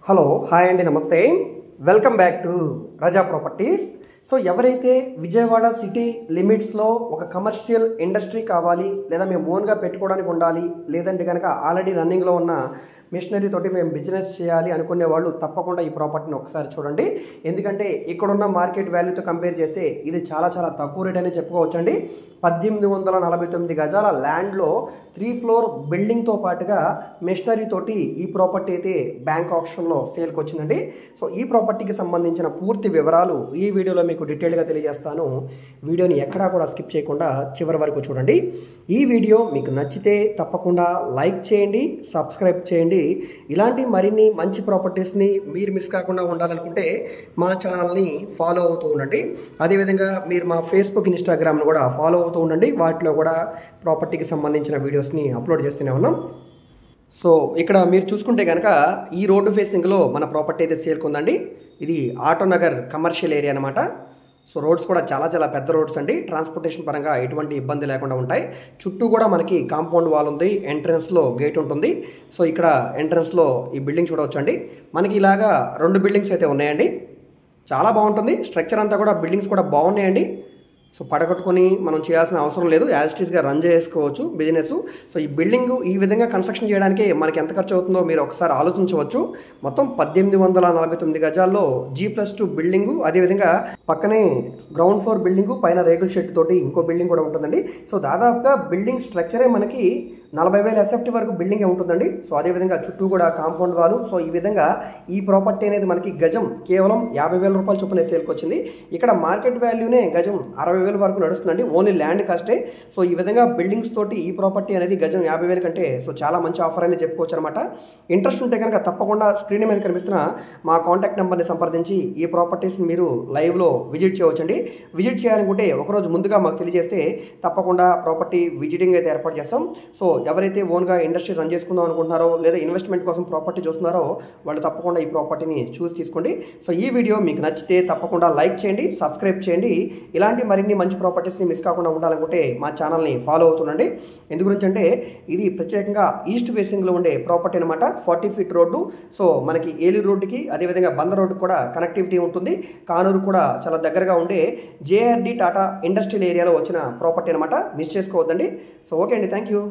Hello hi అండి నమస్తే welcome back to Raza properties. So ఎవరైతే విజయవాడ సిటీ లిమిట్స్లో ఒక కమర్షియల్ ఇండస్ట్రీ కావాలి, లేదా మేము ఓన్గా పెట్టుకోవడానికి ఉండాలి, లేదంటే కనుక ఆల్రెడీ రన్నింగ్లో ఉన్న మిషనరీ తోటి మేము బిజినెస్ చేయాలి అనుకునే వాళ్ళు తప్పకుండా ఈ ప్రాపర్టీని ఒకసారి చూడండి. ఎందుకంటే ఇక్కడున్న మార్కెట్ వాల్యూతో కంపేర్ చేస్తే ఇది చాలా చాలా తక్కువ రేట్ అనే చెప్పుకోవచ్చండి. 1849 గజాల ల్యాండ్లో 3 ఫ్లోర్ బిల్డింగ్తో పాటుగా మిషనరీ తోటి ఈ ప్రాపర్టీ అయితే బ్యాంక్ ఆప్షన్లో సేల్కి వచ్చిందండి. సో ఈ ప్రాపర్టీకి సంబంధించిన పూర్తి వివరాలు ఈ వీడియోలో మీకు డీటెయిల్గా తెలియజేస్తాను. వీడియోని ఎక్కడా కూడా స్కిప్ చేయకుండా చివరి వరకు చూడండి. ఈ వీడియో మీకు నచ్చితే తప్పకుండా లైక్ చేయండి, సబ్స్క్రైబ్ చేయండి. ఇలాంటి మరిన్ని మంచి ప్రాపర్టీస్ని మీరు మిస్ కాకుండా ఉండాలనుకుంటే మా ఛానల్ని ఫాలో అవుతూ ఉండండి. అదేవిధంగా మీరు మా ఫేస్బుక్, ఇన్స్టాగ్రామ్ను కూడా ఫాలో అవుతూ ఉండండి. వాటిలో కూడా ప్రాపర్టీకి సంబంధించిన వీడియోస్ని అప్లోడ్ చేస్తూనే ఉన్నాం. సో ఇక్కడ మీరు చూసుకుంటే కనుక ఈ రోడ్డు ఫేసింగ్లో మన ప్రాపర్టీ అయితే సేల్కి ఉందండి. ఇది ఆటోనగర్ కమర్షియల్ ఏరియా అనమాట. సో రోడ్స్ కూడా చాలా చాలా పెద్ద రోడ్స్ అండి. ట్రాన్స్పోర్టేషన్ పరంగా ఎటువంటి ఇబ్బంది లేకుండా ఉంటాయి. చుట్టూ కూడా మనకి కాంపౌండ్ వాల్ ఉంది, ఎంట్రన్స్లో గేట్ ఉంటుంది. సో ఇక్కడ ఎంట్రన్స్లో ఈ బిల్డింగ్ చూడవచ్చు అండి. మనకి ఇలాగా 2 బిల్డింగ్స్ అయితే ఉన్నాయండి. చాలా బాగుంటుంది. స్ట్రక్చర్ అంతా కూడా బిల్డింగ్స్ కూడా బాగున్నాయండి. సో పడగొట్టుకొని మనం చేయాల్సిన అవసరం లేదు, యాజ్ ఇట్ ఈస్గా రన్ చేసుకోవచ్చు బిజినెస్. సో ఈ బిల్డింగ్ ఈ విధంగా కన్స్ట్రక్షన్ చేయడానికి మనకి ఎంత ఖర్చు అవుతుందో మీరు ఒకసారి ఆలోచించవచ్చు. మొత్తం 1849 గజాల్లో G+2 బిల్డింగు, అదేవిధంగా పక్కనే గ్రౌండ్ ఫ్లోర్ బిల్డింగు, పైన రేకుల షెడ్ తోటి ఇంకో బిల్డింగ్ కూడా ఉంటుందండి. సో దాదాపుగా బిల్డింగ్ స్ట్రక్చరే మనకి 40,000 SFT వరకు బిల్డింగే ఉంటుందండి. సో అదేవిధంగా చుట్టూ కూడా కాంపౌండ్ వాలు. సో ఈ విధంగా ఈ ప్రాపర్టీ అనేది మనకి గజం కేవలం 50,000 రూపాయల చొప్పున సేల్కి వచ్చింది. ఇక్కడ మార్కెట్ వాల్యూనే గజం 60,000 వరకు నడుస్తుందండి, ఓన్లీ ల్యాండ్ కాస్టే. సో ఈ విధంగా బిల్డింగ్స్ తోటి ఈ ప్రాపర్టీ అనేది గజం 50,000 కంటే సో చాలా మంచి ఆఫర్ అనేది చెప్పుకోవచ్చు అనమాట. ఇంట్రెస్ట్ ఉంటే కనుక తప్పకుండా స్క్రీన్ మీద కనిపిస్తున్న మా కాంటాక్ట్ నెంబర్ని సంప్రదించి ఈ ప్రాపర్టీస్ని మీరు లైవ్లో విజిట్ చేయవచ్చండి. విజిట్ చేయాలనుకుంటే ఒకరోజు ముందుగా మాకు తెలియజేస్తే తప్పకుండా ప్రాపర్టీ విజిటింగ్ అయితే ఏర్పాటు చేస్తాం. సో ఎవరైతే ఓన్గా ఇండస్ట్రీ రన్ చేసుకుందాం అనుకుంటున్నారో, లేదా ఇన్వెస్ట్మెంట్ కోసం ప్రాపర్టీ చూస్తున్నారో వాళ్ళు తప్పకుండా ఈ ప్రాపర్టీని చూసి తీసుకోండి. సో ఈ వీడియో మీకు నచ్చితే తప్పకుండా లైక్ చేయండి, సబ్స్క్రైబ్ చేయండి. ఇలాంటి మరిన్ని మంచి ప్రాపర్టీస్ని మిస్ కాకుండా ఉండాలనుకుంటే మా ఛానల్ని ఫాలో అవుతుండండి. ఎందు గురించి అంటే ఇది ప్రత్యేకంగా ఈస్ట్ ఫేసింగ్లో ఉండే ప్రాపర్టీ అనమాట. 40 ఫీట్ రోడ్డు. సో మనకి ఏలూరు రోడ్డుకి, అదేవిధంగా బందర్ రోడ్డుకి కూడా కనెక్టివిటీ ఉంటుంది. కానూరు కూడా చాలా దగ్గరగా ఉండే JRD టాటా ఇండస్ట్రియల్ ఏరియాలో వచ్చిన ప్రాపర్టీ అనమాట. మిస్ చేసుకోవద్దండి. సో ఓకే అండి, థ్యాంక్ యూ.